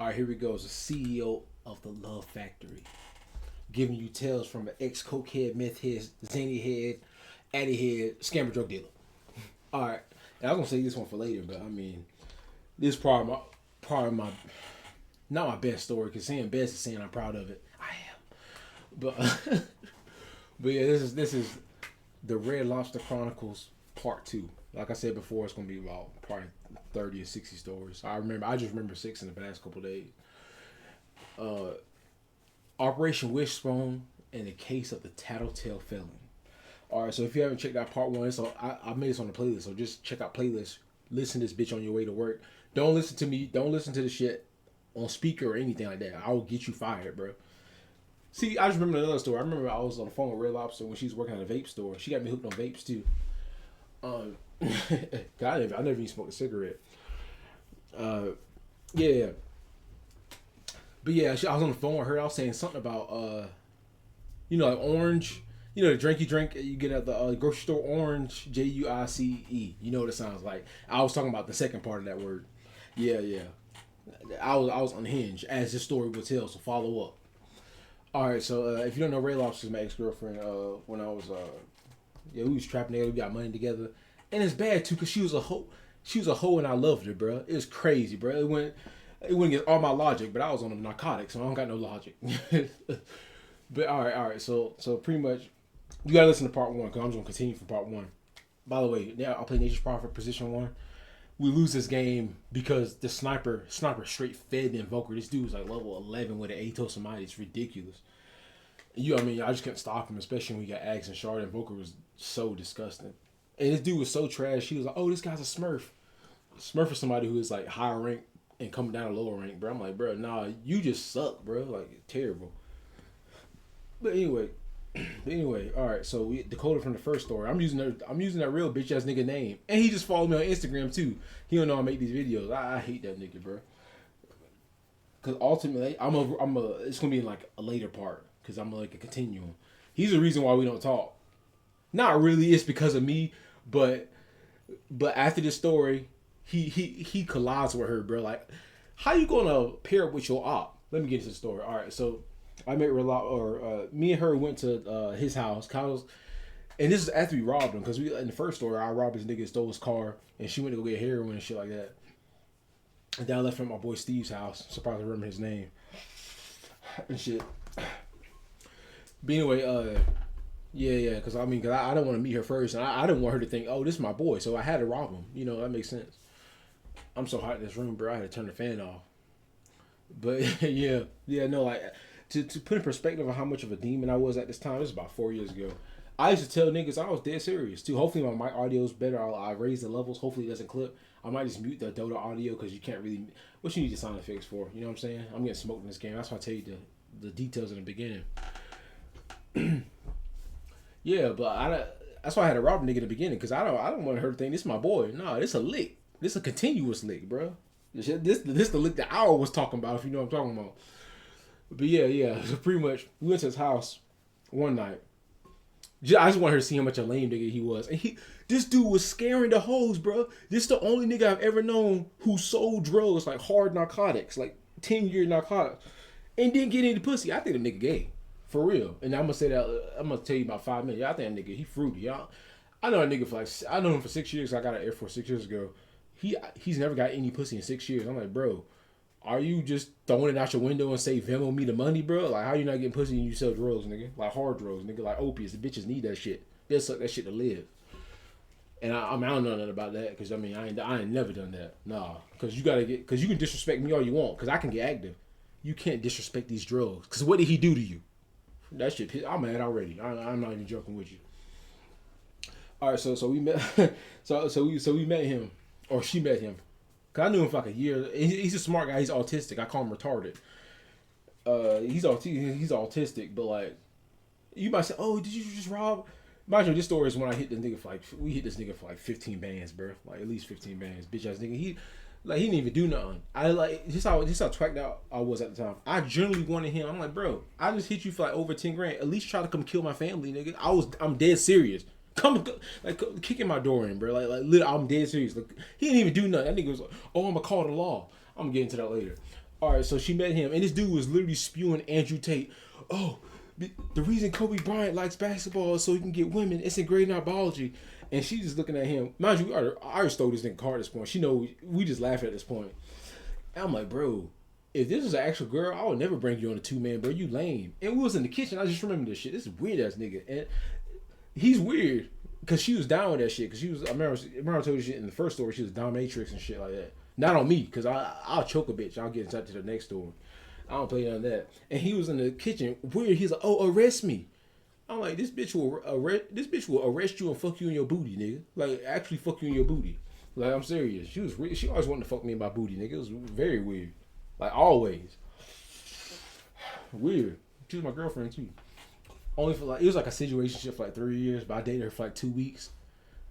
All right, here we go. It's the CEO of the Love Factory, giving you tales from an ex-cokehead, meth head, zany head, addy head, scammer drug dealer. All right, and I was gonna say this one for later, but I mean, this is probably my not my best story, because saying best is saying I'm proud of it. I am, but but yeah, this is the Red Lobster Chronicles Part 2. Like I said before, it's gonna be about probably 30 or 60 stories. I just remember 6 in the past couple of days. Operation Wishbone and the case of the Tattletale Felon. Alright, so if you haven't checked out part 1, so I made this on the playlist, so just check out playlist. Listen to this bitch on your way to work. Don't listen to me. Don't listen to the shit on speaker or anything like that. I will get you fired, bro. See, I just remember another story. I remember I was on the phone with Red Lobster when she was working at a vape store. She got me hooked on vapes too. God, I never even smoked a cigarette. Yeah. But yeah, I was on the phone with her. I was saying something about, like orange. You know, the drink you get at the grocery store, orange, Juice. You know what it sounds like. I was talking about the second part of that word. Yeah. I was unhinged, as this story would tell, so follow up. Alright, so if you don't know, Ray Lobster's my ex-girlfriend. When I was, we was trapping together, we got money together. And it's bad, too, because she was a hoe. She was a hoe, and I loved her, bro. It was crazy, bro. It went against all my logic, but I was on them narcotics, so I don't got no logic. But, alright, so pretty much, you gotta listen to part 1, because I'm just gonna continue from part 1. By the way, now I play Nature's Prophet position 1. We lose this game because the sniper straight fed the invoker. This dude was like level 11 with an Atos Somebody. It's ridiculous. I just couldn't stop him, especially when we got Axe and Shard. Invoker was so disgusting. And this dude was so trash. He was like, oh, this guy's a Smurf. Smurf is somebody who is like higher rank and coming down to lower rank, bro. I'm like, bro, nah, you just suck, bro. Like, terrible. But anyway, all right. So we decoded from the first story. I'm using that real bitch ass nigga name, and he just followed me on Instagram too. He don't know I make these videos. I hate that nigga, bro. Cause ultimately, it's gonna be in like a later part, cause I'm like a continuum. He's the reason why we don't talk. Not really. It's because of me, but after this story, he collides with her, bro. Like, how you gonna pair up with your op? Let me get into the story. All right, so. Me and her went to his house, Kyle's, and this is after we robbed him, because in the first story I robbed his nigga, stole his car, and she went to go get heroin and shit like that. And then I left him at my boy Steve's house. Surprised I remember his name and shit. But anyway, because I don't want to meet her first, and I didn't want her to think, oh, this is my boy, so I had to rob him. That makes sense. I'm so hot in this room, bro. I had to turn the fan off. But To put in perspective of how much of a demon I was at this time, this was about 4 years ago. I used to tell niggas I was dead serious too. Hopefully my mic audio is better. I'll raise the levels. Hopefully it doesn't clip. I might just mute the Dota audio, because you can't really. What you need the sound effects for? You know what I'm saying? I'm getting smoked in this game. That's why I tell you the details in the beginning. Yeah, but that's why I had to rob a nigga in the beginning, because I don't want her to think this is my boy. No, this a lick. This a continuous lick, bro. This the lick that I was talking about. If you know what I'm talking about. But yeah. So pretty much, we went to his house one night. I just wanted her to see how much a lame nigga he was. And this dude was scaring the hoes, bro. This is the only nigga I've ever known who sold drugs, like hard narcotics, like 10-year narcotics, and didn't get any pussy. I think the nigga gay. For real. And I'm gonna tell you about 5 minutes. I think that nigga, he fruity, y'all. I know that nigga I know him for 6 years. I got an Air Force 6 years ago. He's never got any pussy in 6 years. I'm like, bro, are you just throwing it out your window and say Venmo me the money, bro? Like, how you not getting pussy and you sell drugs, nigga? Like hard drugs, nigga. Like opiates. The bitches need that shit. They'll suck that shit to live. And I don't know nothing about that, because I ain't never done that. Nah, because you can disrespect me all you want, because I can get active. You can't disrespect these drugs, because what did he do to you? That shit, I'm mad already. I'm not even joking with you. All right, so we met. so we met him, or she met him. Cause I knew him for like a year. He's a smart guy. He's autistic. I call him retarded. He's autistic, but like, you might say, "Oh, did you just rob?" Mind you, this story is when I hit this nigga for we hit this nigga for like 15 bands, bro. Like at least 15 bands, bitch ass nigga. He didn't even do nothing. I like just how twacked out I was at the time. I generally wanted him. I'm like, bro, I just hit you for like over 10 grand. At least try to come kill my family, nigga. I'm dead serious. Come kicking my door in, bro. Like literally, I'm dead serious. Like, he didn't even do nothing. That nigga was like, oh, I'm gonna call the law. I'm gonna get into that later. All right, so she met him, and this dude was literally spewing Andrew Tate. Oh, the reason Kobe Bryant likes basketball is so he can get women. It's ingrained in our biology. And she just looking at him. Mind you, I already stole this nigga car at this point. She know we just laugh at this point. And I'm like, bro, if this was an actual girl, I would never bring you on a 2-man, bro. You lame. And we was in the kitchen. I just remember this shit. This is weird ass nigga. And he's weird because she was down with that shit. Because she was, I remember I told you shit in the first story. She was dominatrix and shit like that. Not on me, because I'll choke a bitch. I'll get inside to the next story. I don't play none of that. And he was in the kitchen. Weird. He's like, oh, arrest me. I'm like, this bitch will arrest you and fuck you in your booty, nigga. Like, actually fuck you in your booty. Like, I'm serious. She always wanted to fuck me in my booty, nigga. It was very weird. Like, always. Weird. She was my girlfriend, too. Only for, like, it was like a situationship for, like, 3 years, but I dated her for, like, 2 weeks.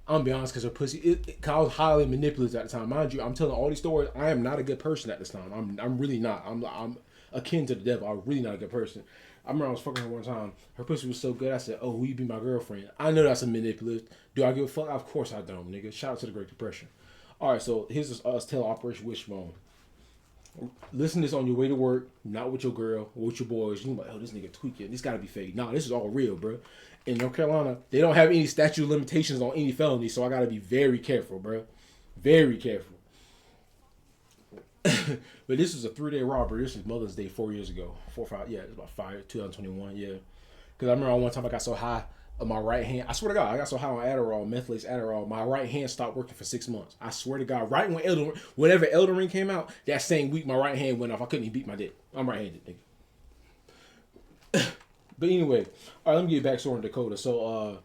I'm gonna be honest, because her pussy, cause I was highly manipulative at the time. Mind you, I'm telling all these stories. I am not a good person at this time. I'm really not. I'm akin to the devil. I'm really not a good person. I remember I was fucking her one time. Her pussy was so good. I said, "Oh, will you be my girlfriend?" I know that's a manipulative. Do I give a fuck? Of course I don't, nigga. Shout out to the Great Depression. All right, so here's us tell Operation Wishbone. Listen to this on your way to work, not with your girl or with your boys. You like, oh, this nigga tweaking. This gotta be fake. Nah, this is all real, bro. In North Carolina, they don't have any statute of limitations on any felony, so I gotta be very careful, bro. Very careful. But this was a 3-day robbery. This was Mother's Day 4 years ago. 4 or 5, yeah, it was about 2021, yeah. Because I remember one time I got so high on my right hand. I swear to God, I got so high on Adderall, methylated Adderall, my right hand stopped working for 6 months. I swear to God, right when whenever Elden Ring came out, that same week my right hand went off. I couldn't even beat my dick. I'm right-handed, nigga. But anyway, all right, let me get back to in Dakota. So,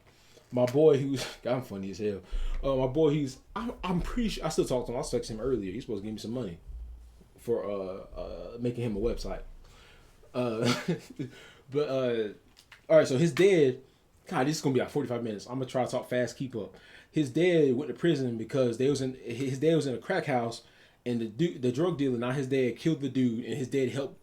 my boy, he was, God, I'm funny as hell. My boy, I'm pretty sure, I still talk to him. I texted him earlier. He's supposed to give me some money for making him a website. But all right, so his dad, God, this is gonna be like 45 minutes. I'm gonna try to talk fast, keep up. His dad went to prison because his dad was in a crack house, and the drug dealer, not his dad, killed the dude, and his dad helped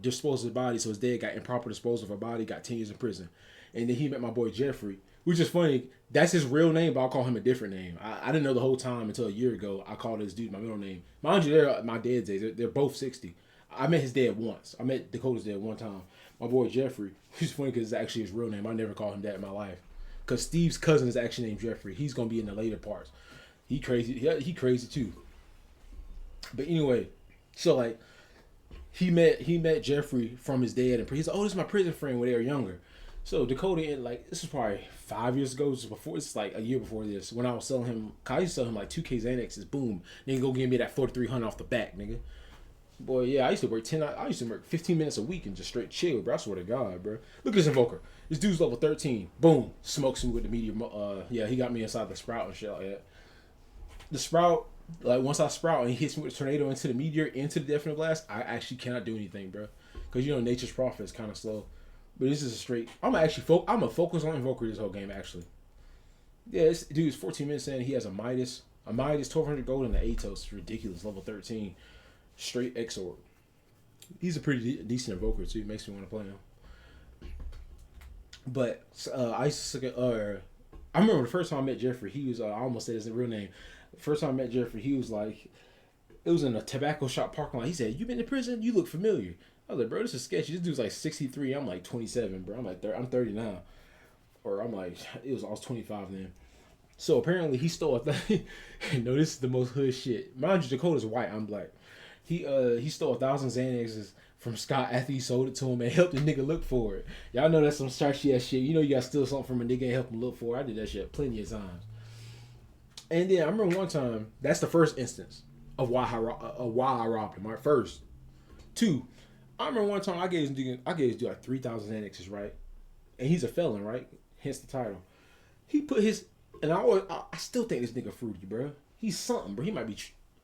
dispose of the body, so his dad got improper disposal of her body, got 10 years in prison. And then he met my boy Jeffrey, which is funny. That's his real name, but I'll call him a different name. I didn't know the whole time until a year ago. I called this dude my middle name. Mind you, they're my dad's age. They're both 60. I met his dad once. I met Dakota's dad one time. My boy Jeffrey, which is funny because it's actually his real name. I never called him that in my life. Because Steve's cousin is actually named Jeffrey. He's going to be in the later parts. He crazy. He crazy too. But anyway, so like, he met Jeffrey from his dad, and he's like, oh, this is my prison friend when they were younger. So Dakota, this was probably 5 years ago. This is like a year before this. When I was selling him, I used to sell him like 2K Xanaxes. Boom, then go give me that 4,300 off the back, nigga. Boy, yeah, I used to work 15 minutes a week and just straight chill, bro. I swear to God, bro. Look at this invoker. This dude's level 13. Boom, smokes me with the medium. Yeah, he got me inside the sprout and shit like that. The sprout, like once I sprout and he hits me with a tornado into the meteor, into the definite blast, I actually cannot do anything, bro. Because you know nature's prophet is kind of slow. But this is a straight. I'm gonna focus on invoker this whole game actually. Yeah, this dude's 14 minutes in. He has a Midas, 1,200 gold, and an Atos. It's ridiculous, level 13. Straight X-Orb. He's a pretty decent invoker too. Makes me want to play him. But I used to. I remember the first time I met Jeffrey. He was. I almost said his real name. The first time I met Jeffrey, he was like, it was in a tobacco shop parking lot. He said, "You been to prison? You look familiar." I was like, "Bro, this is sketchy." This dude's like 63. I'm like 27, bro. I'm 30 now, or I'm like, I was 25 then. So apparently he stole a thing. No, this is the most hood shit. Mind you, Dakota's white. I'm black. He stole 1,000 Xanaxes from Scott after he sold it to him and helped the nigga look for it. Y'all know that's some trashy ass shit. You know you gotta steal something from a nigga and help him look for it. I did that shit plenty of times. And then I remember one time, that's the first instance of why I robbed him. Right? First. 2, I remember one time I gave this dude like 3,000 Xanaxes, right? And he's a felon, right? Hence the title. He put his, and I still think this nigga fruity, bro. He's something, bro. He might be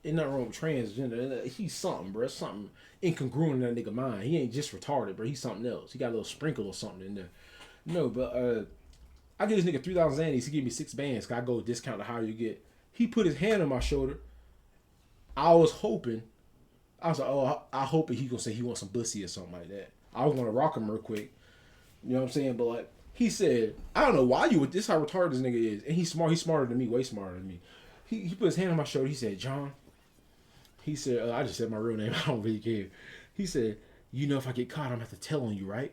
ain't nothing wrong with transgender. He's something, bro. Something incongruent in that nigga mind. He ain't just retarded, bro. He's something else. He got a little sprinkle or something in there. No, but I give this nigga 3,000 Xanax. He give me 6 bands. Cause I go discount the higher you get. He put his hand on my shoulder. I was like, oh, I hope he gonna say he wants some pussy or something like that. I was gonna rock him real quick. You know what I'm saying? But like, he said, I don't know why you would. This how retarded this nigga is, and he's smart. He's smarter than me, way smarter than me. He put his hand on my shoulder. He said, John. He said, I just said my real name. I don't really care. He said, you know, if I get caught, I'm gonna have to tell on you, right?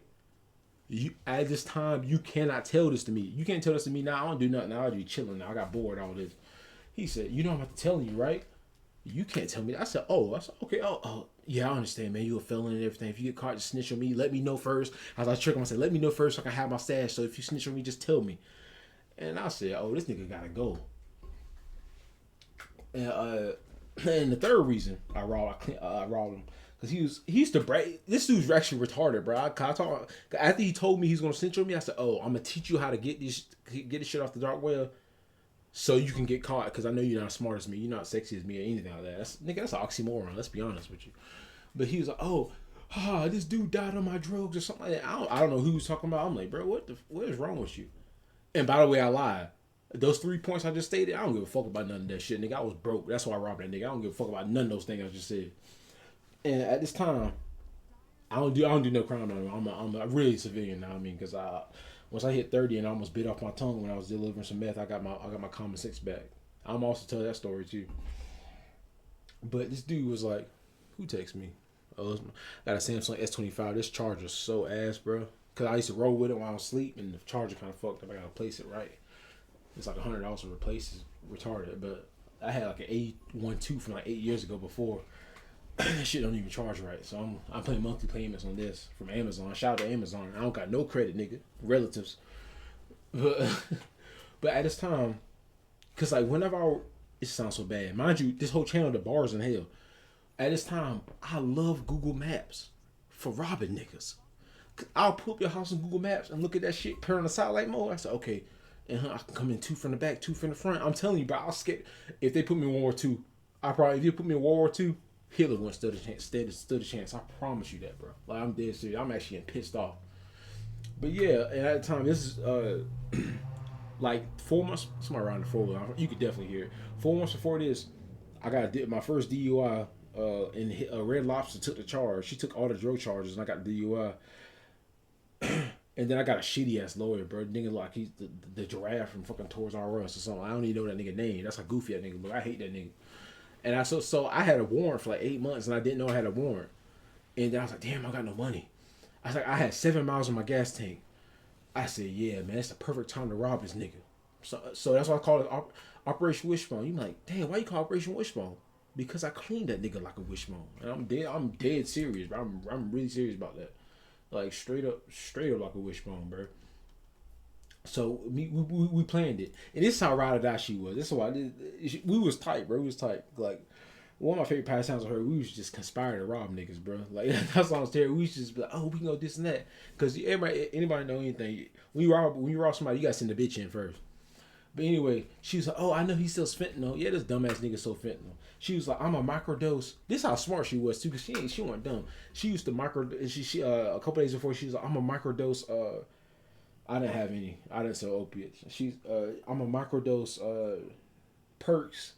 You at this time, you cannot tell this to me. You can't tell this to me now. I don't do nothing. I'll be chilling now. I got bored all this. He said, you know, I'm have to tell you, right? You can't tell me. I said, oh, I said, okay, yeah, I understand, man. You a felon and everything. If you get caught, just snitch on me. Let me know first. I was like, trick him. I said, let me know first so I can have my stash. So if you snitch on me, just tell me. And I said, oh, this nigga gotta go. And the third reason I robbed him because he used to brag. This dude's actually retarded, bro. After he told me he's gonna snitch on me, I said, "Oh, I'm gonna teach you how to get this shit off the dark web, so you can get caught. Because I know you're not as smart as me, you're not sexy as me, or anything like that. That's an oxymoron. Let's be honest with you." But he was like, "Oh, this dude died on my drugs or something like that." I don't know who he was talking about. I'm like, bro, what is wrong with you? And by the way, I lied. Those 3 points I just stated, I don't give a fuck about none of that shit, nigga. I was broke. That's why I robbed that nigga. I don't give a fuck about none of those things I just said. And at this time, I don't do no crime no more. I'm a really civilian now. I mean, because once I hit 30 and I almost bit off my tongue when I was delivering some meth, I got my common sense back. I'm also tell that story too. But this dude was like, "Who texts me?" Oh, I got a Samsung S25. This charger's so ass, bro. Cause I used to roll with it while I was asleep, and the charger kind of fucked up. I gotta place it right. It's like $100 to replace. It's retarded, but I had like an A12 from like 8 years ago before. That shit don't even charge right, so I'm paying monthly payments on this from Amazon. Shout out to Amazon. I don't got no credit, nigga. Relatives, but at this time, cause like whenever it sounds so bad, mind you, this whole channel, the bars in hell. At this time, I love Google Maps for robbing niggas. I'll pull up your house on Google Maps and look at that shit, pair on the satellite mode. I said, okay, and I can come in 2 from the back, 2 from the front. I'm telling you, bro, I'll skip. If they put me in World War II, if you put me in World War II, Hitler wouldn't stood a chance. I promise you that, bro. Like, I'm dead serious. I'm actually getting pissed off. But yeah, and at the time, this is like 4 months, somewhere around the 4. You could definitely hear it. 4 months before this, I got my first DUI. And Red Lobster took the charge. She took all the drug charges, and I got the DUI. And then I got a shitty ass lawyer, bro. Nigga like he's the giraffe from fucking Toys R Us or something. I don't even know that nigga name. That's how goofy that nigga, but I hate that nigga. And so I had a warrant for like 8 months, and I didn't know I had a warrant. And then I was like, damn, I got no money. I was like, I had 7 miles on my gas tank. I said, yeah, man, it's the perfect time to rob this nigga. So that's why I call it Operation Wishbone. You like, damn, why you call Operation Wishbone? Because I cleaned that nigga like a wishbone. And I'm dead serious, bro. I'm really serious about that. Like straight up like a wishbone, bro. So we planned it. And this is how ride or die she was. This is why we was tight, bro. We was tight. Like one of my favorite pastimes of her, we was just conspiring to rob niggas, bro. Like that's all I was terrible. We was just be like, oh, we can go this and that. Cause anybody know anything, when you rob somebody, you gotta send the bitch in first. But anyway, she was like, oh, I know he sells fentanyl. Yeah, this dumbass nigga sold fentanyl. She was like, I'm a microdose. This is how smart she was too, cause she wasn't dumb. She used to she a couple days before, she was like, I'm a microdose. I didn't have any. I didn't sell opiates. I'm a microdose perks.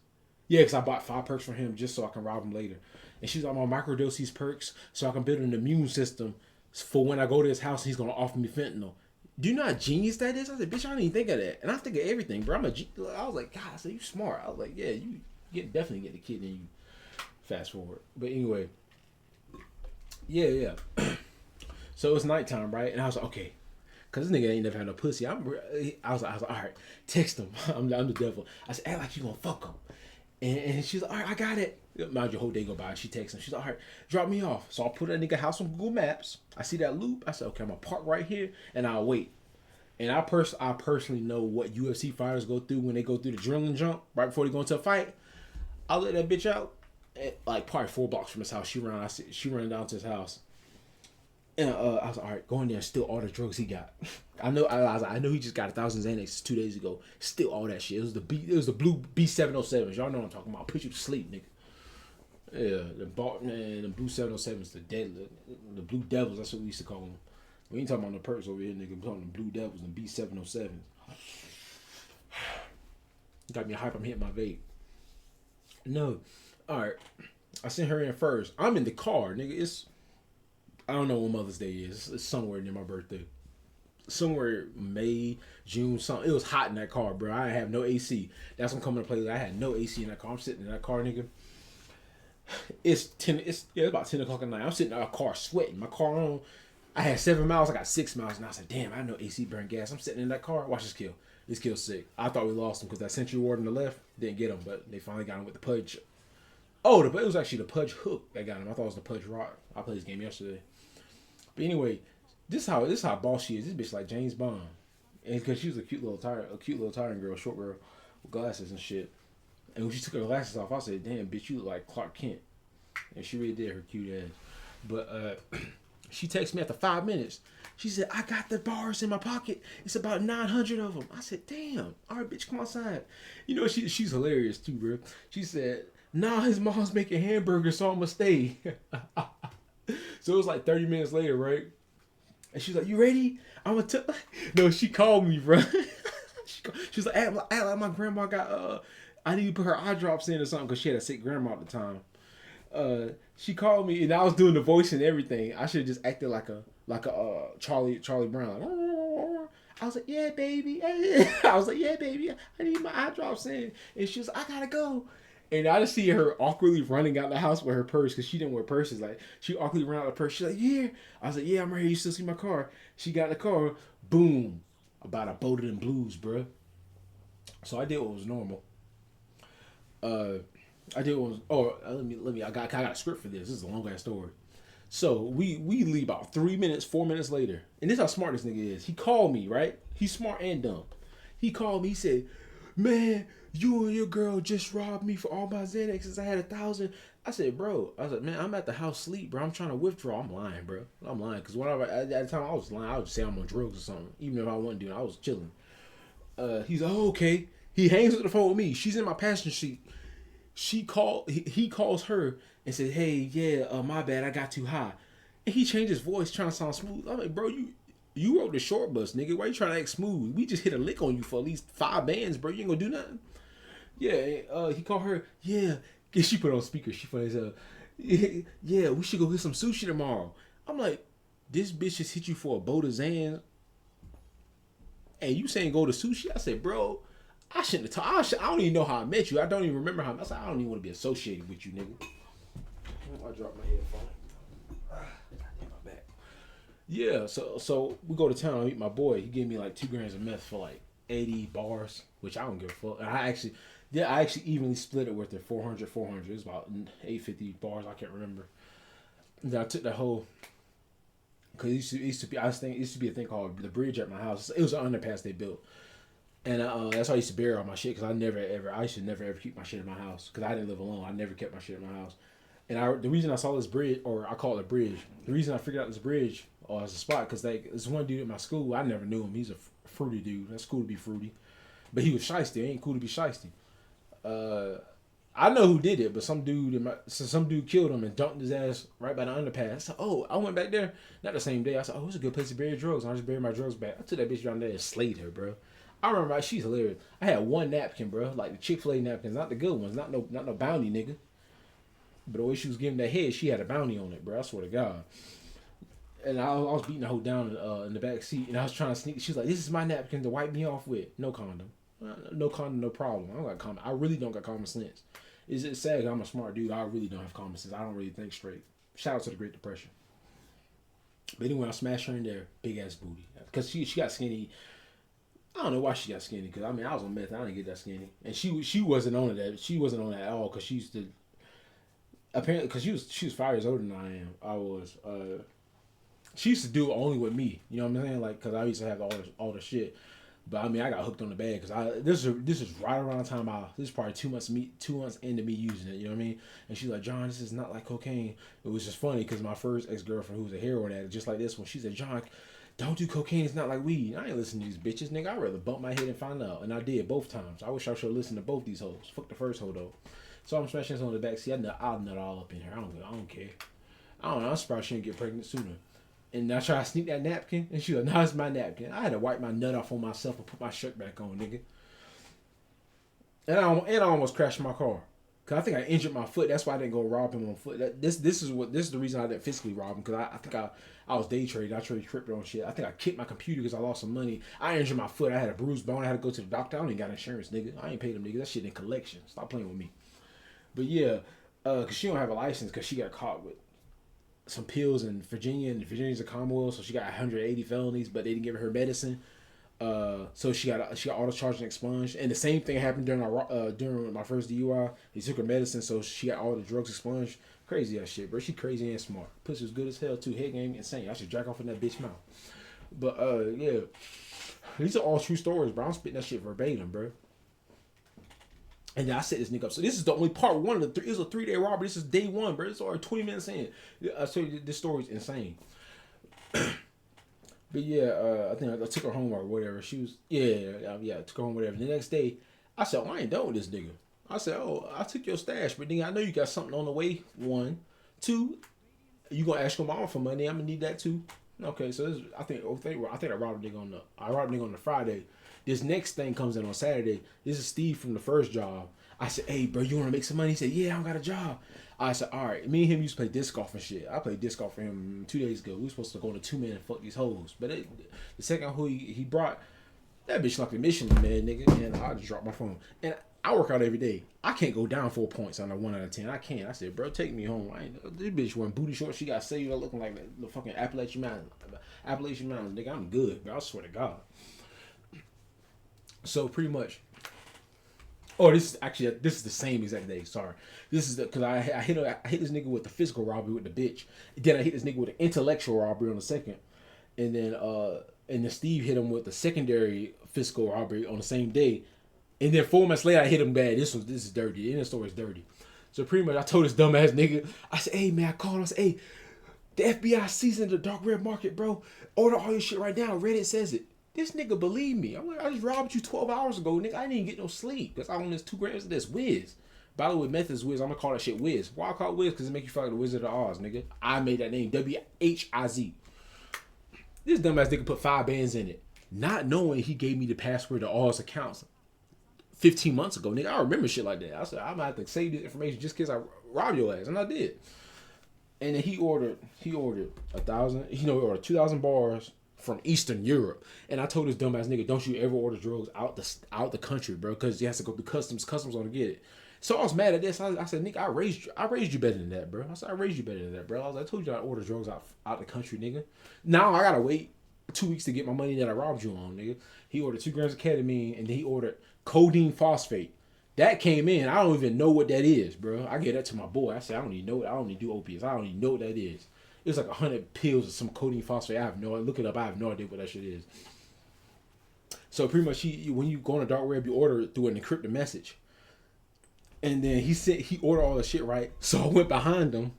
Yeah, cause I bought 5 perks from him just so I can rob him later. And she's like, I'm gonna microdose these perks so I can build an immune system for when I go to his house. He's gonna offer me fentanyl. Do you know how genius that is? I said, bitch, I didn't even think of that. And I think of everything, bro. I was like, God, I said, you smart. I was like, yeah, you definitely get the kid and you fast forward. But anyway, yeah. So it was nighttime, right? And I was like, okay. Because this nigga ain't never had no pussy. I was like, all right, text him. I'm the devil. I said, act like you gonna fuck him. And she's like, all right, I got it. Mind you, whole day go by. She texts him. She's like, all right, drop me off. So I'll put that nigga house on Google Maps. I see that loop. I said, okay, I'm going to park right here and I'll wait. And I personally know what UFC fighters go through when they go through the adrenaline jump right before they go into a fight. I'll let that bitch out. At, like probably 4 blocks from his house. She ran down to his house. And I was like, all right, go in there and steal all the drugs he got. I know he just got 1,000 Xanax 2 days ago. Steal all that shit. It was the blue B707s. Y'all know what I'm talking about. I'll put you to sleep, nigga. Yeah, the blue 707s, the blue devils. That's what we used to call them. We ain't talking about the perks over here, nigga. I'm talking the blue devils and B707s. Got me hype. I'm hitting my vape. No, all right. I sent her in first. I'm in the car, nigga. I don't know when Mother's Day is. It's somewhere near my birthday. Somewhere May, June, something. It was hot in that car, bro. I have no AC. That's what I'm coming to play. I had no AC in that car. I'm sitting in that car, nigga. It's about 10 o'clock at night. I'm sitting in a car sweating. My car on. I had 7 miles. I got 6 miles, and I was like, damn, I know AC burn gas. I'm sitting in that car. Watch this kill. This kill's sick. I thought we lost him because that Century Ward on the left didn't get him, but they finally got him with the Pudge. Oh, it was actually the Pudge hook that got him. I thought it was the Pudge rock. I played this game yesterday. But anyway, this is how boss she is. This bitch like James Bond, and because she was a cute little tiring girl, short girl with glasses and shit. And when she took her glasses off, I said, "Damn, bitch, you look like Clark Kent." And she really did, her cute ass. But she texted me after 5 minutes. She said, "I got the bars in my pocket. It's about 900 of them." I said, "Damn, all right, bitch, come outside." You know, she's hilarious too, bro. She said, "Nah, his mom's making hamburgers, so I'ma stay." So it was like 30 minutes later, right? And she's like, "You ready?" No, she called me, bro. She was like, act like my grandma got I need to put her eye drops in or something because she had a sick grandma at the time. She called me and I was doing the voice and everything. I should have just acted like a Charlie Brown. Like, I was like, "Yeah, baby." I was like, "Yeah, baby. I need my eye drops in." And she was like, "I gotta go." And I just see her awkwardly running out the house with her purse because she didn't wear purses. Like, she awkwardly ran out the purse. She's like, "Yeah." I was like, "Yeah, I'm ready. You still see my car?" She got in the car. Boom. About a boated in blues, bruh. So I did what was normal. I did what was. Oh, let me. I got a script for this. This is a long ass story. So we leave about 3 minutes, 4 minutes later, and this is how smart this nigga is. He called me, right? He's smart and dumb. He called me. He said, "Man, you and your girl just robbed me for all my Xanaxes. I had 1,000." I said, "Bro," I was like, "Man, I'm at the house sleep, bro. I'm trying to withdraw." I'm lying, bro. I'm lying because whenever at the time I was lying, I would just say I'm on drugs or something, even if I wasn't doing it. I was chilling. He's like, "Oh, okay." He hangs up the phone with me. She's in my passenger seat. He calls her and says, "Hey, yeah, my bad, I got too high." And he changed his voice trying to sound smooth. I'm like, "Bro, you rode the short bus, nigga. Why you trying to act smooth? We just hit a lick on you for at least 5 bands, bro. You ain't gonna do nothing." Yeah, he called her. Yeah, she put it on speaker. She funny as hell. Yeah, we should go get some sushi tomorrow. I'm like, this bitch just hit you for a boat of Zans. And you saying go to sushi? I said, "Bro, I shouldn't have talked. I don't even know how I met you. I don't even remember how. I said, I don't even want to be associated with you, nigga." I dropped my headphone. My back. Yeah, so we go to town. I meet my boy. He gave me like 2 grams of meth for like 80 bars, which I don't give a fuck. And I actually evenly split it with the 400. It was about 850 bars. I can't remember. And then I took that whole. Cause it used to be a thing called the bridge at my house. It was an underpass they built. And that's how I used to bury all my shit because I used to never ever keep my shit in my house because I didn't live alone. I never kept my shit in my house. And the reason I saw this bridge, or I call it a bridge, the reason I figured out this bridge as a spot because like this one dude at my school, I never knew him. He's a fruity dude. That's cool to be fruity, but he was shiesty. It ain't cool to be shiesty. I know who did it, but some dude killed him and dumped his ass right by the underpass. So, I went back there, not the same day. I said, "Oh, it's a good place to bury drugs." And I just buried my drugs back. I took that bitch down there and slayed her, bro. I remember she's hilarious. I had one napkin, bro, like the Chick-fil-A napkins, not the good ones, not no bounty, nigga. But the way she was giving that head, she had a bounty on it, bro. I swear to God. And I was beating the hoe down in the back seat, and I was trying to sneak. She was like, "This is my napkin to wipe me off with. No condom, no condom, no problem. I don't got condom. I really don't got common sense. Is it sad? I'm a smart dude. I really don't have common sense. I don't really think straight. Shout out to the Great Depression. But anyway, I smashed her in there, big ass booty, because she got skinny. I don't know why she got skinny. Because I mean, I was on meth. I didn't get that skinny, and she wasn't on that. She wasn't on that at all. Because she used to. Apparently, because she was 5 years older than I am. I was. She used to do it only with me. You know what I'm saying? Like, because I used to have all the shit. But I mean, I got hooked on the bag because this is right around the time this is probably 2 months into me using it. You know what I mean? And she's like, "John, this is not like cocaine." It was just funny because my first ex-girlfriend, who was a heroin addict, just like this one, she said, "John, don't do cocaine. It's not like weed." I ain't listening to these bitches, nigga. I'd rather bump my head and find out. And I did both times. I wish I should have listened to both these hoes. Fuck the first hoe though. So I'm smashing this on the back seat. I'll nut all up in here. I don't care. I don't know. I'm surprised she didn't get pregnant sooner. And I tried to sneak that napkin, and she was like, "No, it's my napkin." I had to wipe my nut off on myself and put my shirt back on, nigga. And I almost crashed my car. Cause I think I injured my foot. That's why I didn't go rob him on foot. This is the reason I didn't physically rob him. Cause I think I was day trading. I traded crypto and shit. I think I kicked my computer because I lost some money. I injured my foot. I had a bruised bone. I had to go to the doctor. I don't even got insurance, nigga. I ain't paid them niggas. That shit in collection. Stop playing with me. But yeah, Cause she don't have a license because she got caught with some pills in Virginia, and Virginia's a Commonwealth, so she got 180 felonies, but they didn't give her medicine. So she got auto charged and expunged, and the same thing happened during my first DUI. They took her medicine, so she got all the drugs expunged. Crazy ass shit, bro. She crazy and smart. Pussy was good as hell too. Head game insane. I should jack off in that bitch mouth. But yeah, these are all true stories, bro. I'm spitting that shit verbatim, bro. And then I set this nigga up. So this is the only part one of the three. It was a 3-day robbery. This is day one, bro. It's already 20 minutes in. So this story's insane. But yeah, I think I took her home or whatever. She was, I took her home, whatever. The next day, I said, I ain't done with this nigga. I said, I took your stash, but nigga, I know you got something on the way. 1, 2, you gonna ask your mom for money? I'm gonna need that too. Okay, so this, I think I robbed a nigga on the Friday. This next thing comes in on Saturday. This is Steve from the first job. I said, hey, bro, you want to make some money? He said, yeah, I don't got a job. I said, all right. Me and him used to play disc golf and shit. I played disc golf for him 2 days ago. We were supposed to go on a 2-man and fuck these hoes. But the second hoe he brought, that bitch like a Michelin man, nigga. And I just dropped my phone. And I work out every day. I can't go down 4 points on a 1 out of 10. I can't. I said, bro, take me home. This bitch wearing booty shorts. She got cellular looking like the fucking Appalachian Mountains. Appalachian Mountains, nigga. I'm good, bro. I swear to God. So pretty much. Oh, this is the same exact day. Sorry, this is because I hit this nigga with the physical robbery with the bitch. Then I hit this nigga with the intellectual robbery on the second, and then Steve hit him with the secondary physical robbery on the same day, and then 4 months later I hit him bad. This is dirty. The end of the story is dirty. So pretty much I told this dumbass nigga, I said, hey man, I called him. I said, hey, the FBI seasoned the dark web market, bro. Order all your shit right now. Reddit says it. This nigga believe me. I'm like, I just robbed you 12 hours ago, nigga. I didn't even get no sleep because I own this 2 grams of this Wiz. By the way, meth is Wiz. I'm gonna call that shit Wiz. Why I call it Wiz? Because it make you feel like the Wizard of Oz, nigga. I made that name. WHIZ. This dumbass nigga put 5 bands in it, not knowing he gave me the password to all his accounts 15 months ago, nigga. I remember shit like that. I said, I'm gonna have to save this information just in case I rob your ass, and I did. And then he ordered 1,000. He ordered 2,000 bars from Eastern Europe, and I told this dumbass nigga, don't you ever order drugs out the country, bro, because he has to go through customs gonna get it. So I was mad at this. I said, nigga, I raised you better than that, bro. I said, I raised you better than that, bro. I told you I order drugs out the country, nigga. Now I gotta wait 2 weeks to get my money that I robbed you on, nigga. He ordered 2 grams of ketamine, and then he ordered codeine phosphate. That came in. I don't even know what that is, bro. I gave that to my boy. I said, I don't even know it. I don't even do opiates. I don't even know what that is. It was like 100 pills of some codeine phosphate. I have no idea. Look it up. I have no idea what that shit is. So pretty much, when you go on the dark web, you order it through an encrypted message. And then he ordered all the shit right. So I went behind him,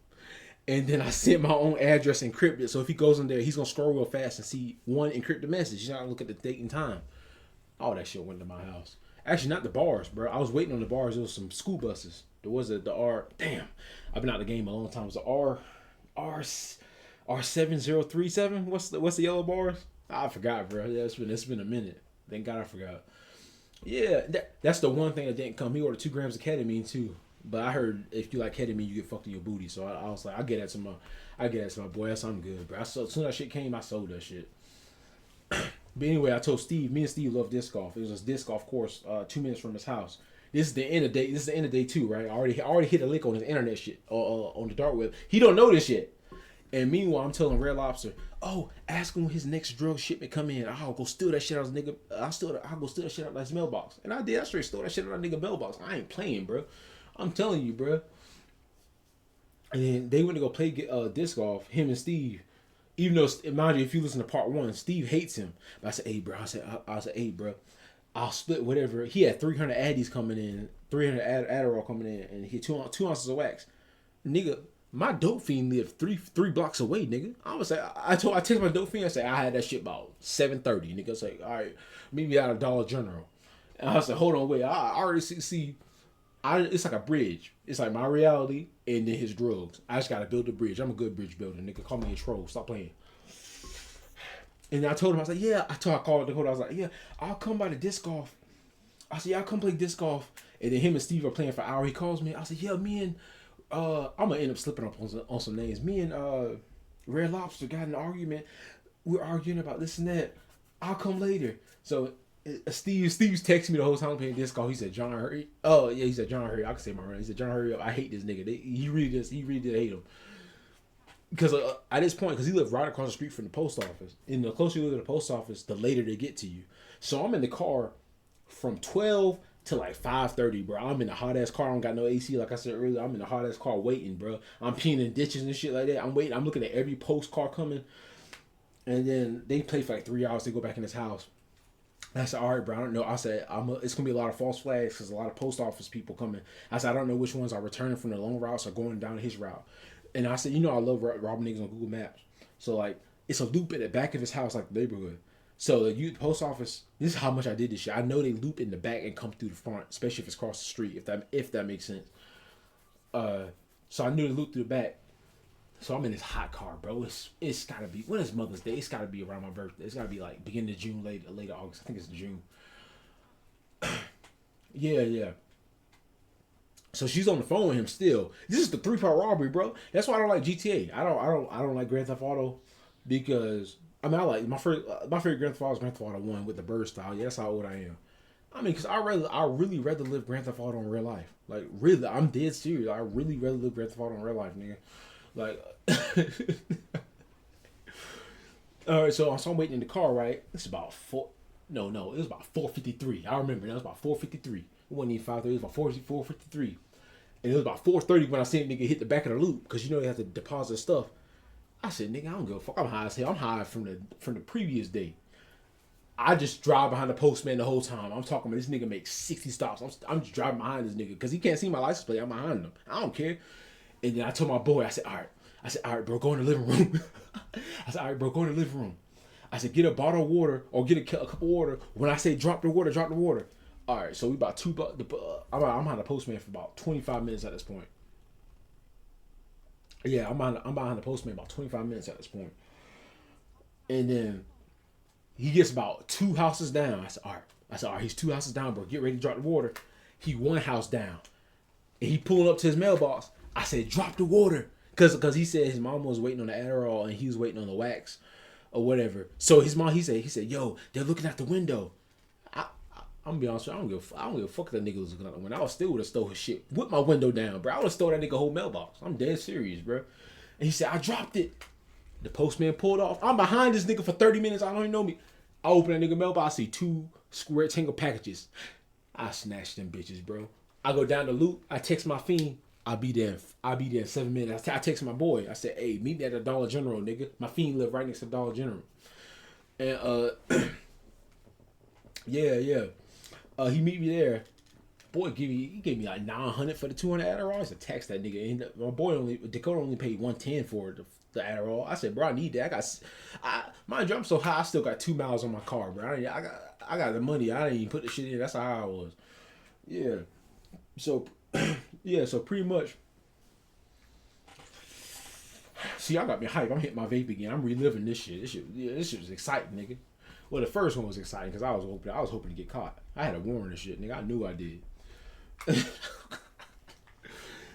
and then I sent my own address encrypted. So if he goes in there, he's gonna scroll real fast and see one encrypted message. He's not gonna look at the date and time. All that shit went to my house. Actually, not the bars, bro. I was waiting on the bars. There was some school buses. There was the R. Damn, I've been out of the game a long time. It was the R7037. What's the yellow bars? I forgot, bro. Yeah, it's been a minute. Thank God I forgot. Yeah, that's the one thing that didn't come. He ordered 2 grams of ketamine too. But I heard if you like ketamine, you get fucked in your booty. So I was like, I get that to my boy. That's something good, bro. As soon as that shit came, I sold that shit. But anyway, I told Steve. Me and Steve love disc golf. It was a disc golf course, 2 minutes from his house. This is the end of day. This is the end of day 2, right? I already hit a lick on his internet shit on the dark web. He don't know this yet. And meanwhile, I'm telling Red Lobster, oh, ask him when his next drug shipment come in. I'll go steal that shit out of his nigga. I'll go steal that shit out of his mailbox. And I did. I straight stole that shit out of that nigga mailbox. I ain't playing, bro. I'm telling you, bro. And then they went to go play disc golf, him and Steve. Even though, mind you, if you listen to part 1, Steve hates him. But I said, hey, bro. I said, hey, bro. I'll split whatever. He had 300 Addies coming in, 300 Adderall coming in, and he had 2 ounces of wax. Nigga, my dope fiend lived three blocks away, nigga. I was like, I texted my dope fiend. I said, I had that shit about 7:30. Nigga, I was like, all right, meet me out of Dollar General. And I was like, hold on, wait. I already see. It's like a bridge. It's like my reality and then his drugs. I just gotta build a bridge. I'm a good bridge builder, nigga. Call me a troll. Stop playing. And I told him, I was like, yeah. I called Dakota. I was like, yeah, I'll come by the disc golf. I said, yeah, I'll come play disc golf. And then him and Steve are playing for an hour. He calls me. I said, yeah, me and I'm gonna end up slipping up on some names. Me and Red Lobster got in an argument. We're arguing about this and that. I'll come later. So Steve's texting me the whole time playing disc golf. He said, "John, hurry." Oh yeah, he said, "John, hurry." I can say my run. He said, "John, hurry up. I hate this nigga." He really does. He really did hate him because at this point, because he lived right across the street from the post office, and the closer you live to the post office, the later they get to you. So I'm in the car from 12 to like 5:30, bro. I'm in the hot ass car. I don't got no AC. Like I said earlier, I'm in the hot ass car waiting, bro. I'm peeing in ditches and shit like that. I'm waiting. I'm looking at every post car coming, and then they play for like 3 hours. They go back in his house. I said, all right, bro, I don't know. I said, it's going to be a lot of false flags because a lot of post office people coming. I said, I don't know which ones are returning from the long routes or going down his route. And I said, I love robbing niggas on Google Maps. So, like, it's a loop at the back of his house, like the neighborhood. So, the post office, this is how much I did this shit. I know they loop in the back and come through the front, especially if it's across the street, if that makes sense. So, I knew they loop through the back. So I'm in this hot car, bro. It's gotta be, when is Mother's Day? It's gotta be around my birthday. It's gotta be like beginning of June, late August. I think it's June. Yeah. So she's on the phone with him still. This is the 3-part robbery, bro. That's why I don't like GTA. I don't like Grand Theft Auto because I mean I like my favorite Grand Theft Auto is Grand Theft Auto 1 with the bird style. Yeah, that's how old I am. I mean, because I really rather live Grand Theft Auto in real life. Like really, I'm dead serious. I really rather live Grand Theft Auto in real life, nigga. Like, all right, so I'm waiting in the car, right? It's about it was about 4:53. I remember that was about 4:53. It wasn't even 5:30. It was about 4:53, and it was about 4:30 when I seen a nigga hit the back of the loop because they have to deposit stuff. I said, nigga, I don't give a fuck. I'm high as hell. I'm high from the previous day. I just drive behind the postman the whole time. I'm talking about this nigga makes 60 stops. I'm just driving behind this nigga because he can't see my license plate. I'm behind him. I don't care. And then I told my boy, I said, all right, bro, go in the living room. I said, all right, bro, go in the living room. I said, get a bottle of water or get a cup of water. When I say drop the water, drop the water. All right, so we about I'm behind the postman for about 25 minutes at this point. Yeah, I'm behind the postman about 25 minutes at this point. And then he gets about 2 houses down. I said, all right, he's 2 houses down, bro. Get ready to drop the water. He 1 house down. And he pulling up to his mailbox. I said, drop the water. Because he said his mom was waiting on the Adderall and he was waiting on the wax or whatever. So his mom, he said, yo, they're looking out the window. I'm going to be honest with you, I don't give a fuck if that nigga was looking out the window. I still would have stole his shit with my window down, bro. I would have stole that nigga whole mailbox. I'm dead serious, bro. And he said, I dropped it. The postman pulled off. I'm behind this nigga for 30 minutes. I don't even know me. I open that nigga mailbox. I see 2 square rectangle packages. I snatched them bitches, bro. I go down the loop. I text my fiend. I'll be there in 7 minutes. I text my boy. I said, hey, meet me at the Dollar General, nigga. My fiend live right next to the Dollar General. And yeah. He meet me there. Boy, he gave me like $900 for the 200 Adderall. I said, text that nigga. And my boy Dakota only paid $110 for the Adderall. I said, bro, I need that. Mind you, I'm so high. I still got 2 miles on my car, bro. I got the money. I didn't even put the shit in. That's how high I was. Yeah. So. Yeah, so pretty much. See, y'all got me hype. I'm hitting my vape again. I'm reliving this shit. This shit was exciting, nigga. Well, the first one was exciting because I was hoping to get caught. I had a warrant and shit, nigga. I knew I did.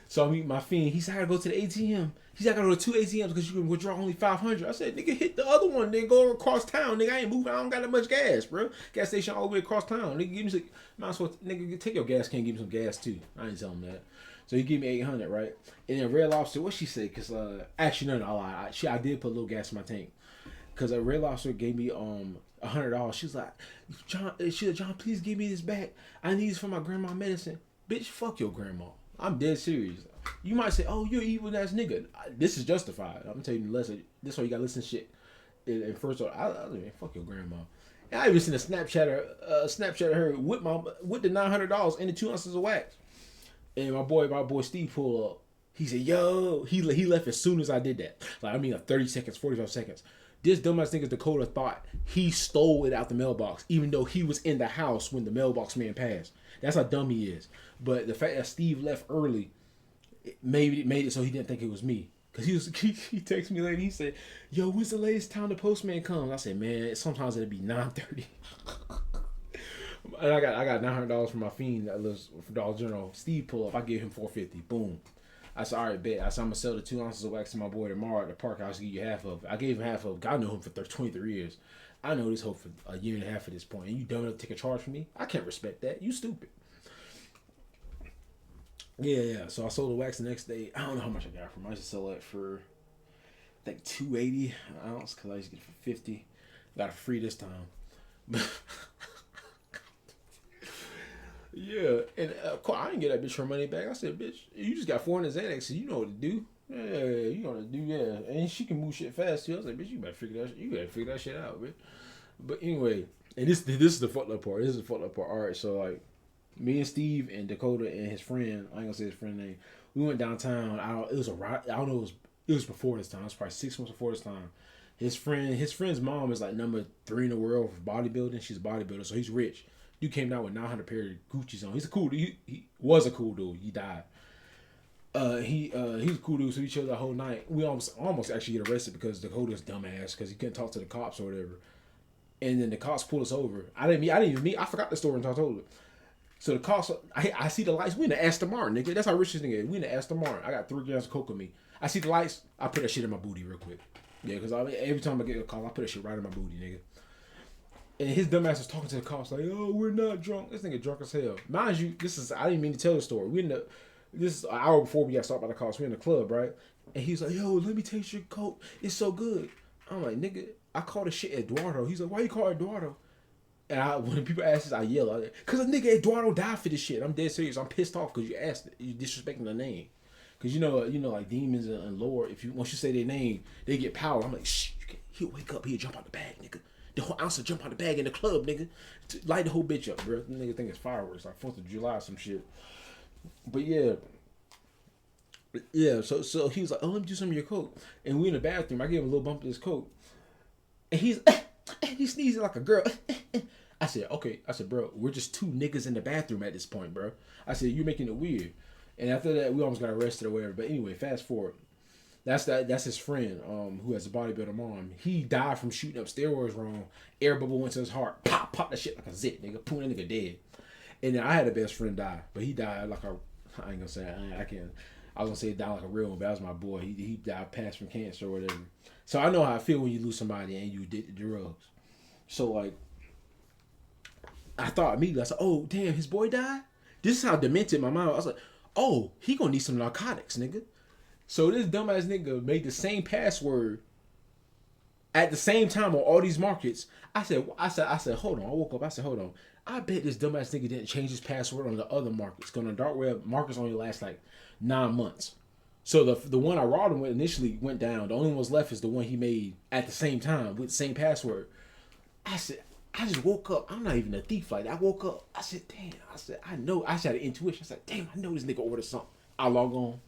So I meet my fiend. He said I gotta go to the ATM. He said I gotta go to 2 ATMs because you can withdraw only $500. I said, nigga, hit the other one. Then go across town, nigga. I ain't moving. I don't got that much gas, bro. Gas station all the way across town. Nigga, give me some. Might as well, nigga, take your gas can. Give me some gas too. I ain't tell him that. So he gave me $800, right? And then Red Lobster, what she say? Cause actually no, I lied. I did put a little gas in my tank. Cause Red Lobster gave me $100. She's like, John, please give me this back. I need this for my grandma medicine. Bitch, fuck your grandma. I'm dead serious. You might say, oh, you're evil ass nigga. This is justified. I'm telling you the lesson. This why you gotta listen to shit. And first of all, I mean, fuck your grandma. And I even seen a Snapchat of her with the $900 and the 2 ounces of wax. And my boy Steve pulled up. He said, yo, he left as soon as I did that. Like, I mean, 30 seconds, 45 seconds. This dumbass nigga Dakota thought he stole it out the mailbox, even though he was in the house when the mailbox man passed. That's how dumb he is. But the fact that Steve left early made it so he didn't think it was me. Cause he texted me later. He said, "Yo, when's the latest time the postman comes?" I said, "Man, sometimes it'll be 9:30." And I got $900 from my fiend that lives for Dollar General. Steve pull up. I gave him $450. Boom. I said, all right, bet. I said, I'm gonna sell the 2 ounces of wax to my boy tomorrow at the park. I'll just give you half of it. I gave him half of it. I know him for 23 years. I know this hoe for a year and a half at this point. And you dumb enough to take a charge from me? I can't respect that. You stupid. Yeah. So I sold the wax the next day. I don't know how much I got from it. I used to sell that for, I think, $2.80 an ounce because I used to get it for $50. Got it free this time. Yeah, and of course I didn't get that bitch her money back. I said, bitch, you just got 400 Xanax, so you know what to do. Yeah, you know what to do. Yeah, and she can move shit fast too. I was like, bitch, you better figure that shit out, bitch. But anyway, and this is the fucked up part. This is the fucked up part. All right, so like, me and Steve and Dakota and his friend, I ain't gonna say his friend name. We went downtown. It was it was before this time. It was probably 6 months before this time. His friend's mom is like number 3 in the world for bodybuilding. She's a bodybuilder, so he's rich. Dude came down with 900 pair of Gucci's on. He's a cool dude. He was a cool dude. He died. He's a cool dude. So we chilled the whole night. We almost actually get arrested because Dakota's dumbass because he couldn't talk to the cops or whatever. And then the cops pulled us over. I didn't even meet. I forgot the story until I told it. So the cops, I see the lights. We in the Aston Martin, nigga. That's how rich this nigga is. We in the Aston Martin. I got 3 grams of coke on me. I see the lights. I put that shit in my booty real quick. Yeah, because every time I get a call, I put that shit right in my booty, nigga. And his dumbass was talking to the cops like, "Oh, we're not drunk." This nigga drunk as hell. Mind you, I didn't mean to tell the story. This is an hour before we got stopped by the cops. We're in the club, right? And he's like, "Yo, let me taste your coke. It's so good." I'm like, "Nigga, I call this shit Eduardo." He's like, "Why you call it Eduardo?" And when people ask this, I yell, "Cause a nigga Eduardo died for this shit." I'm dead serious. I'm pissed off because you asked it. You disrespecting the name. Cause you know, like demons and lore. Once you say their name, they get power. I'm like, shh. He'll wake up. He'll jump out the bag, nigga. The whole ounce will jump out the bag in the club, nigga. Light the whole bitch up, bro. The nigga think it's fireworks, like 4th of July or some shit. But yeah. So he was like, "Oh, let me do some of your coke." And we in the bathroom. I gave him a little bump of this coke. And he's sneezing like a girl. I said, "Okay." I said, "Bro, we're just 2 niggas in the bathroom at this point, bro." I said, "You're making it weird." And after that, we almost got arrested or whatever. But anyway, fast forward. That's his friend, who has a bodybuilder mom. He died from shooting up steroids wrong. Air bubble went to his heart. Pop that shit like a zit, nigga. Boom, that nigga dead. And then I had a best friend die, but he died like I ain't gonna say I can't. I was gonna say he died like a real one, but that was my boy. He died passed from cancer or whatever. So I know how I feel when you lose somebody and you did the drugs. So like, I thought immediately, I said, "Oh damn, his boy died." This is how demented my mind was. I was like, "Oh, he gonna need some narcotics, nigga." So this dumbass nigga made the same password at the same time on all these markets. I said, hold on. I woke up. I said, hold on. I bet this dumbass nigga didn't change his password on the other markets. Because on the dark web, markets only last like 9 months. So the one I robbed him with initially went down. The only one was left is the one he made at the same time with the same password. I said, I just woke up. I'm not even a thief like that. I woke up. I said, damn. I said, I know. I just had an intuition. I said, damn, I know this nigga ordered something. I log on.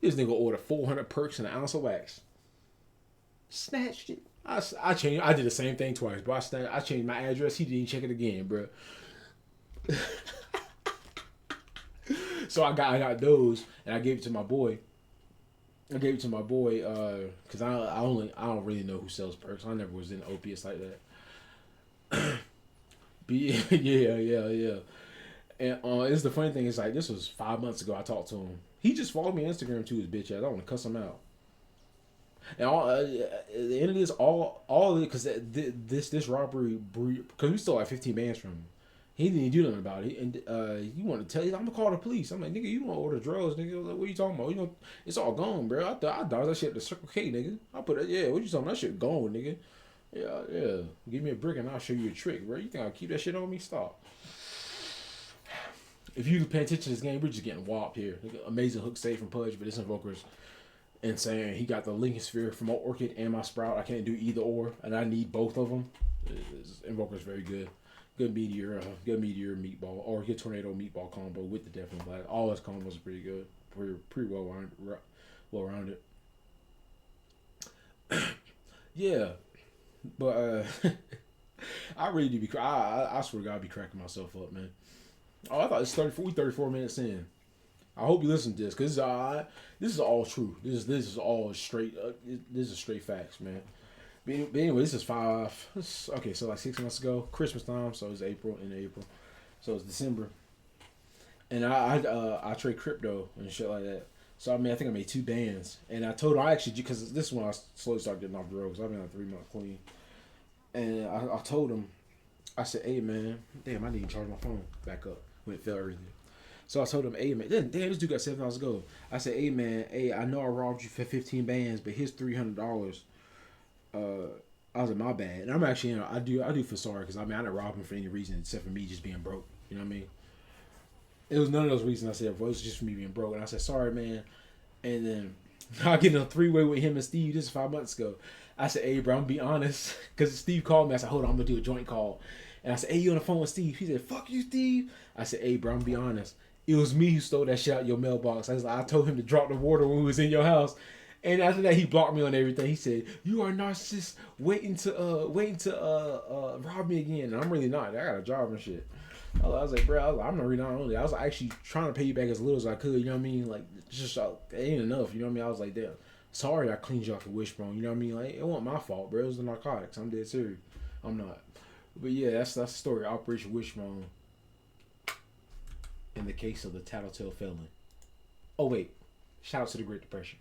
This nigga ordered 400 perks and an ounce of wax. Snatched it. I changed. I did the same thing twice, bro. I changed my address. He didn't check it again, bro. So I got those and I gave it to my boy. Because I don't really know who sells perks. I never was in opiates like that. But yeah. And it's the funny thing is like this was 5 months ago. I talked to him. He just followed me on Instagram too, his bitch ass. I want to cuss him out. And at the end of this, all of it, because this robbery, because we stole like 15 bands from him. He didn't do nothing about it. And you want to tell you, I'm gonna call the police. I'm like, nigga, you don't order drugs, nigga. Like, what are you talking about? It's all gone, bro. I dodged that shit at the Circle K, nigga. I put it, yeah. What you talking about? That shit gone, nigga. Yeah. Give me a brick and I'll show you a trick, bro. You think I'll keep that shit on me? Stop. If you pay attention to this game, we're just getting whopped here. Amazing hook save from Pudge, but this Invoker's insane. He got the Lincoln Sphere from my Orchid and my Sprout. I can't do either or, and I need both of them. Invoker's very good. Good meteor meatball, or good tornado meatball combo with the Definitely Black. All his combos are pretty good. Pretty well rounded. Yeah. But I really do be I swear to God, I be cracking myself up, man. Oh, I thought it's 34 minutes in. I hope you listen to this, because this is all true. This is all straight. This is straight facts, man. But anyway, this is so like 6 months ago, Christmas time. So it's April, so it's December, and I trade crypto and shit like that. So I mean, I think I made 2 bands, and I told her I actually because this is when I slowly started getting off the road. So I've been like 3 months clean, and I told him, I said, "Hey man, damn, I need to charge my phone back up when it fell earlier." So I told him, "Hey man, damn, this dude got $7 to go." I said, "Hey man, hey, I know I robbed you for 15 bands, but here's $300." I was like, "My bad," and I'm actually, I do feel sorry because I mean I didn't rob him for any reason except for me just being broke. You know what I mean? It was none of those reasons I said, "Bro, it was just for me being broke," and I said, "Sorry, man." And then I get in a 3-way with him and Steve. This is 5 months ago. I said, "Hey, bro, I'm gonna be honest," because Steve called me. I said, "Hold on, I'm gonna do a joint call." And I said, "Hey, you on the phone with Steve?" He said, "Fuck you, Steve." I said, "Hey, bro, I'm gonna be honest. It was me who stole that shit out your mailbox." I was like, I told him to drop the water when we was in your house. And after that, he blocked me on everything. He said, "You are a narcissist, waiting to rob me again." And I'm really not. I got a job and shit. I was like, bro, I'm not really not only. I was actually trying to pay you back as little as I could. You know what I mean? Like, just it ain't enough. You know what I mean? I was like, damn, sorry, I cleaned you off the Wishbone. You know what I mean? Like, it wasn't my fault, bro. It was the narcotics. I'm dead serious. I'm not. But yeah, that's the story. Operation Wishbone. In the case of the Tattletale Felon. Oh wait, shout out to the Great Depression.